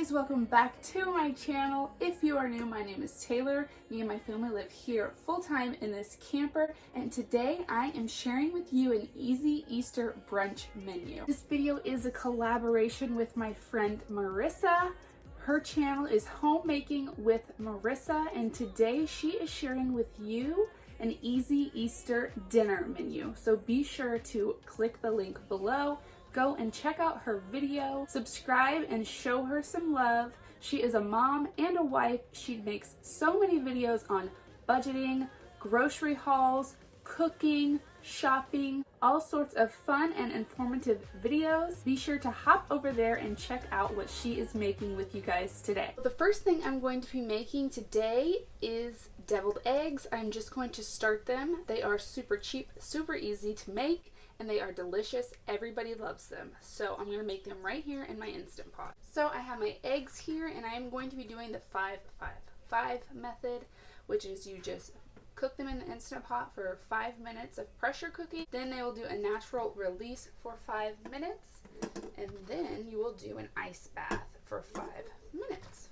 guys, welcome back to my channel. If you are new, my name is Taylor. Me and my family live here full-time in this camper, and today I am sharing with you an easy Easter brunch menu. This video is a collaboration with my friend Marissa. Her channel is Homemaking with Marissa, and today she is sharing with you an easy Easter dinner menu. So be sure to click the link below. Go and check out her video, subscribe, and show her some love. She is a mom and a wife. She makes so many videos on budgeting, grocery hauls, cooking, shopping, all sorts of fun and informative videos. Be sure to hop over there and check out what she is making with you guys today. The first thing I'm going to be making today is deviled eggs. I'm just going to start them. They are super cheap, super easy to make, and they are delicious. Everybody loves them. So I'm gonna make them right here in my Instant Pot. So I have my eggs here, and I am going to be doing the 5-5-5 method, which is you just cook them in the Instant Pot for 5 minutes of pressure cooking. Then they will do a natural release for 5 minutes, and then you will do an ice bath for 5 minutes.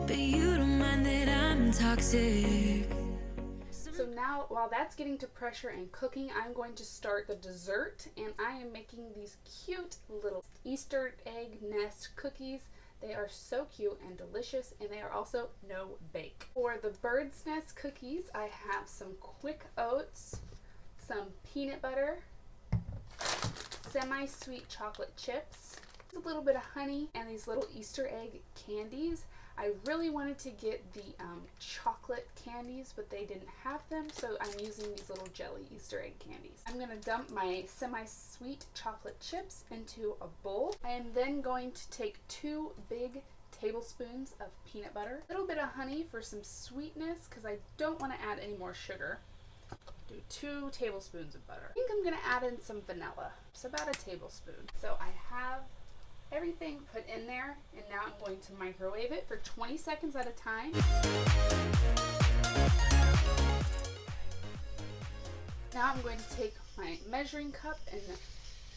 But you don't mind that I'm toxic. So now, while that's getting to pressure and cooking, I'm going to start the dessert, and I am making these cute little Easter egg nest cookies. They are so cute and delicious, and they are also no bake. For the bird's nest cookies, I have some quick oats, some peanut butter, semi-sweet chocolate chips, a little bit of honey, and these little Easter egg candies. I really wanted to get the chocolate candies, but they didn't have them, so I'm using these little jelly Easter egg candies. I'm going to dump my semi-sweet chocolate chips into a bowl. I am then going to take 2 big tablespoons of peanut butter, a little bit of honey for some sweetness because I don't want to add any more sugar. Do 2 tablespoons of butter. I think I'm going to add in some vanilla. It's about a tablespoon. So I have everything put in there, and now I'm going to microwave it for 20 seconds at a time. Now I'm going to take my measuring cup and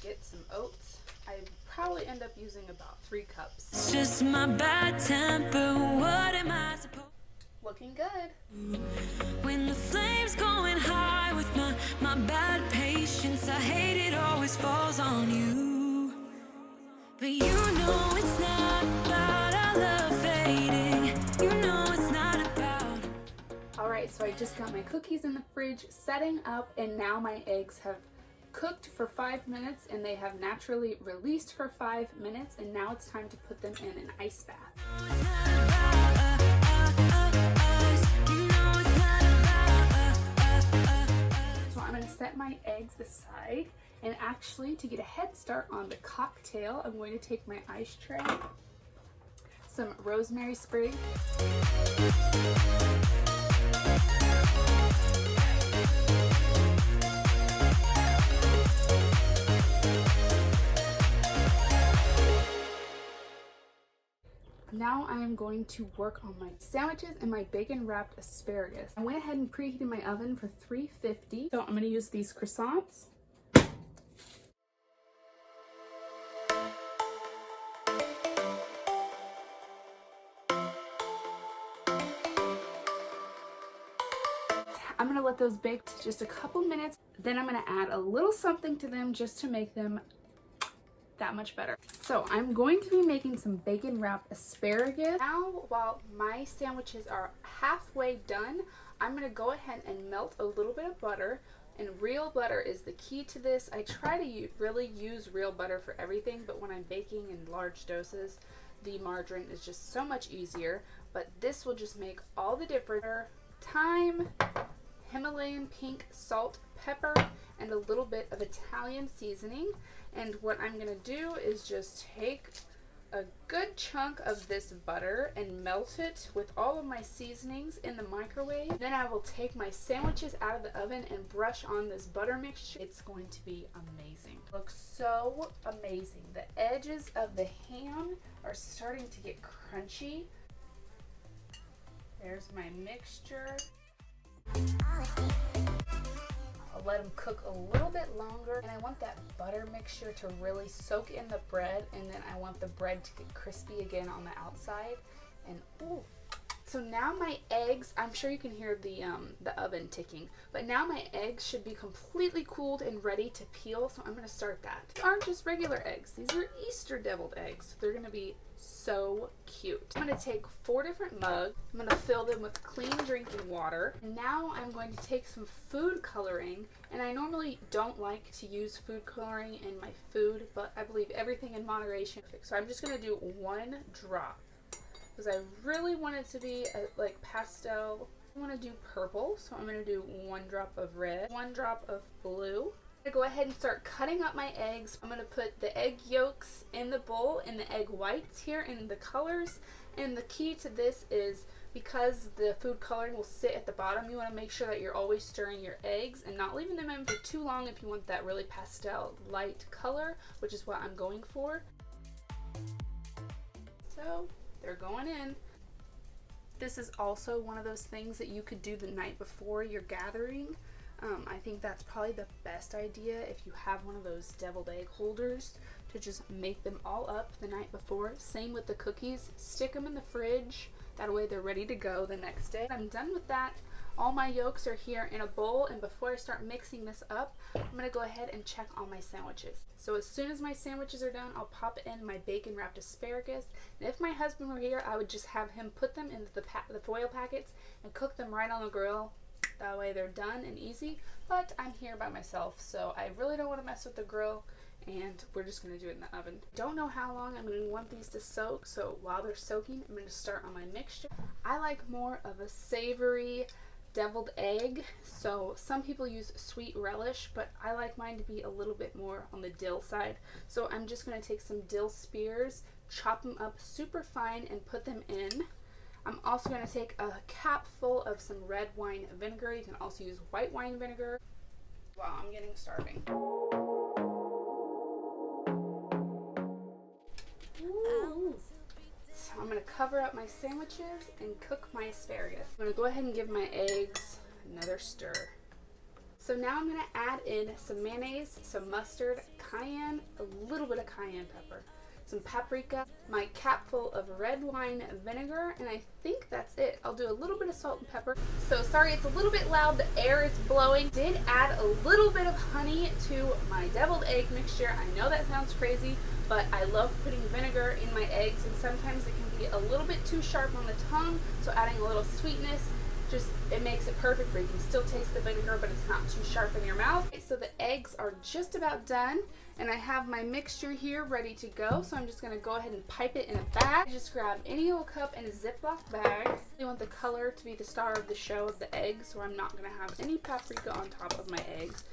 get some oats. I probably end up using about 3 cups. It's just my bad temper. What am I supposed? Looking good. When the flame's going high with my bad patience, I hate it always falls on you. But you know it's not about our love fading. You know it's not about. Alright, so I just got my cookies in the fridge setting up, and now my eggs have cooked for 5 minutes, and they have naturally released for 5 minutes, and now it's time to put them in an ice bath. It's not about us. You know it's not about So I'm going to set my eggs aside, and actually, to get a head start on the cocktail, I'm going to take my ice tray, some rosemary sprig, Now I am going to work on my sandwiches and my bacon wrapped asparagus. I went ahead and preheated my oven for 350. So I'm going to use these croissants. I'm going to let those bake just a couple minutes. Then I'm going to add a little something to them just to make them that much better. So I'm going to be making some bacon wrapped asparagus. Now, while my sandwiches are halfway done, I'm going to go ahead and melt a little bit of butter. And real butter is the key to this. I try to really use real butter for everything, but when I'm baking in large doses, the margarine is just so much easier. But this will just make all the difference. Thyme, Himalayan pink salt, pepper, and a little bit of Italian seasoning. And what I'm going to do is just take a good chunk of this butter and melt it with all of my seasonings in the microwave. Then I will take my sandwiches out of the oven and brush on this butter mixture. It's going to be amazing. It looks so amazing. The edges of the ham are starting to get crunchy. There's my mixture. A I'll let them cook a little bit longer, and I want that butter mixture to really soak in the bread, and then I want the bread to get crispy again on the outside. And ooh. So now my eggs, I'm sure you can hear the oven ticking, but now my eggs should be completely cooled and ready to peel, so I'm going to start that. These aren't just regular eggs, these are Easter deviled eggs. They're going to be so cute. I'm going to take 4 different mugs. I'm going to fill them with clean drinking water. And now I'm going to take some food coloring, and I normally don't like to use food coloring in my food, but I believe everything in moderation. So I'm just going to do 1 drop. Because I really want it to be like pastel. I want to do purple, so I'm going to do 1 drop of red, 1 drop of blue. I'm going to go ahead and start cutting up my eggs. I'm going to put the egg yolks in the bowl and the egg whites here in the colors. And the key to this is because the food coloring will sit at the bottom, you want to make sure that you're always stirring your eggs and not leaving them in for too long if you want that really pastel light color, which is what I'm going for. So they're going in. This is also one of those things that you could do the night before you're gathering. I think that's probably the best idea if you have one of those deviled egg holders, to just make them all up the night before. Same with the cookies. Stick them in the fridge. That way they're ready to go the next day. I'm done with that. All my yolks are here in a bowl, and before I start mixing this up, I'm going to go ahead and check on my sandwiches. So as soon as my sandwiches are done, I'll pop in my bacon wrapped asparagus. And if my husband were here, I would just have him put them in the foil packets and cook them right on the grill. That way they're done and easy. But I'm here by myself, so I really don't want to mess with the grill, and we're just going to do it in the oven. Don't know how long I'm going to want these to soak, so while they're soaking, I'm going to start on my mixture. I like more of a savory deviled egg, so some people use sweet relish, but I like mine to be a little bit more on the dill side. So I'm just going to take some dill spears, chop them up super fine, and put them in. I'm also going to take a cap full of some red wine vinegar. You can also use white wine vinegar. Wow, I'm getting starving. Ooh. So I'm going to cover up my sandwiches and cook my asparagus. I'm going to go ahead and give my eggs another stir. So now I'm going to add in some mayonnaise, some mustard, cayenne, a little bit of cayenne pepper, some paprika, my cap full of red wine vinegar, and I think that's it. I'll do a little bit of salt and pepper. So sorry, it's a little bit loud. The air is blowing. Did add a little bit of honey to my deviled egg mixture. I know that sounds crazy, but I love putting vinegar in my eggs, and sometimes it can be a little bit too sharp on the tongue, so adding a little sweetness, it makes it perfect where you can still taste the vinegar, but it's not too sharp in your mouth. Okay, so the eggs are just about done, and I have my mixture here ready to go, so I'm just going to go ahead and pipe it in a bag. Just grab any old cup and a Ziploc bag. I want the color to be the star of the show of the eggs, so I'm not going to have any paprika on top of my eggs.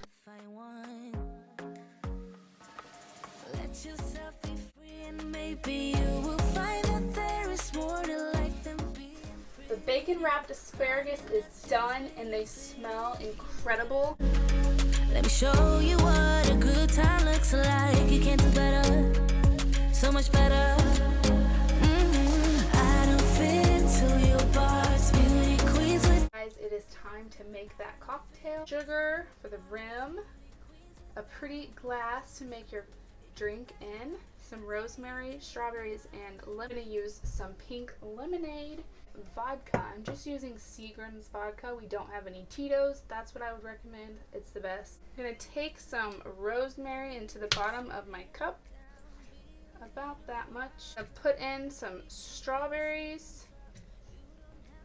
Let yourself be free, and maybe you will find that there is more to life than being free. The bacon wrapped asparagus is done, and they smell incredible. Let me show you what a good time looks like. You can't do better, so much better. I don't fit to your bars, beauty queens with. Guys, it is time to make that cocktail. Sugar for the rim, a pretty glass to make your drink in, some rosemary, strawberries, and lemon. I'm going to use some pink lemonade. Vodka. I'm just using Seagram's vodka. We don't have any Tito's. That's what I would recommend. It's the best. I'm going to take some rosemary into the bottom of my cup. About that much. I've put in some strawberries.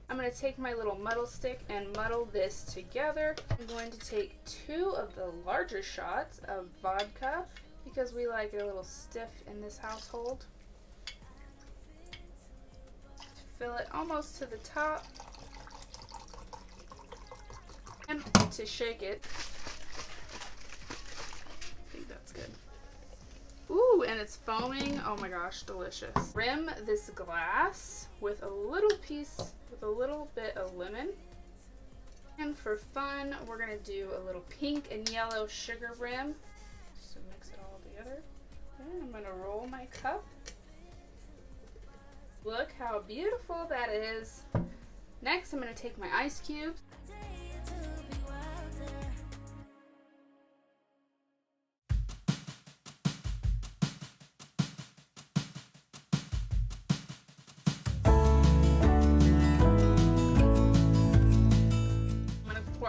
I'm going to take my little muddle stick and muddle this together. I'm going to take 2 of the larger shots of vodka because we like it a little stiff in this household. Fill it almost to the top, and to shake it. I think that's good. Ooh, and it's foaming. Oh my gosh, delicious. Rim this glass with a little bit of lemon. And for fun, we're gonna do a little pink and yellow sugar rim. So mix it all together. And I'm gonna roll my cup. Look how beautiful that is. Next, I'm going to take my ice cubes.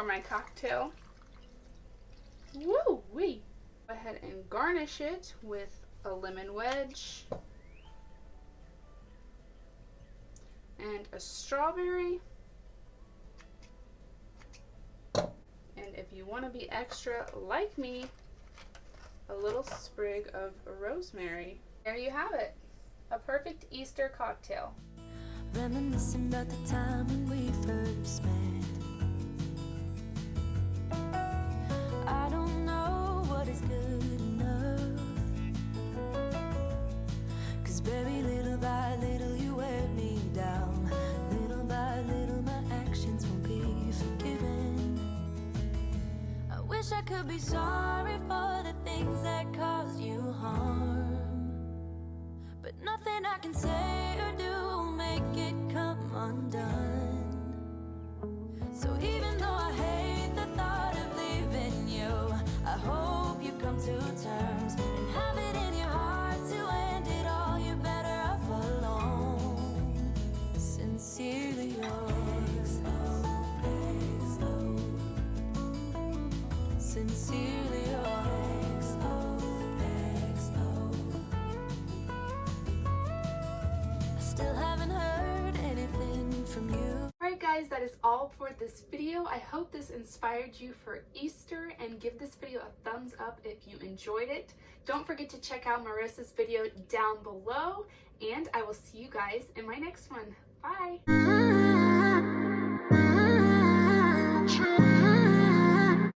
for my cocktail. Woo-wee! Go ahead and garnish it with a lemon wedge and a strawberry. And if you want to be extra like me, a little sprig of rosemary. There you have it, a perfect Easter cocktail. Reminiscing about the time when we first met. I don't know what is good enough, 'cause baby, little by little you wear me down. Little by little my actions won't be forgiven. I wish I could be sorry for the things that caused you harm, but nothing I can say or do will make it come undone. So even though I hate the thought of leaving you, I hope you come to terms and have it in your heart to end it all. You're better off alone. Sincerely yours. Sincerely yours. I still haven't heard anything from you. Alright guys, that is all for this video. I hope this inspired you for Easter, and give this video a thumbs up if you enjoyed it. Don't forget to check out Marissa's video down below, and I will see you guys in my next one. Bye!